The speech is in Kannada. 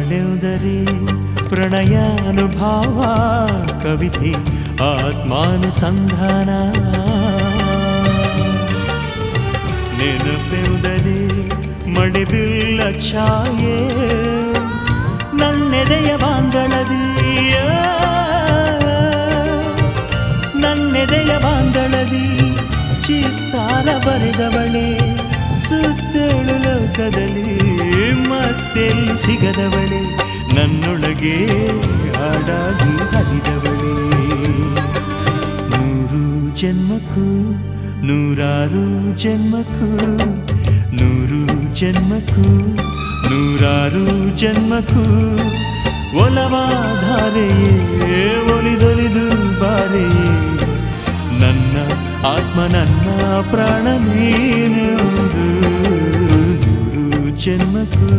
ಅವಳೆಂದರೆ ಪ್ರಣಯಾನುಭಾವ ಕವಿತೆ ಆತ್ಮಾನುಸಂಧಾನ. ನೆನಪೆಂದರೆ ಮಳೆಬಿಲ್ಲ ಛಾಯೆ ನನ್ನೆದೆಯ ಬಾಂದಳದಿಯ, ನನ್ನೆದೆಯ ಬಾಂದಳದಿ ಚಿತ್ತಾರ ಬರೆದವಳೆ. ಸುತ್ತೇಳು ಲೋಕದಲ್ಲಿ ಮತ್ತೆಲ್ಲಿ ಸಿಗದವಳೆ, ನನ್ನೊಳಗೆ ಹಾಡಾಗಿ ಹರಿದವಳೆ. 100 ಜನ್ಮಕ್ಕೂ 100 ಜನ್ಮಕ್ಕೂ 100 ಜನ್ಮಕ್ಕೂ 100 ಜನ್ಮಕ್ಕೂ ಒಲವಾಧಾರೆಯೇ ಒಲಿದೊಲಿದು ಬಾರೆಯೇ. ನನ್ನ ಆತ್ಮ ನನ್ನ ಪ್ರಾಣ ನೀನೆಂದು 100 ಜನ್ಮಕ್ಕೂ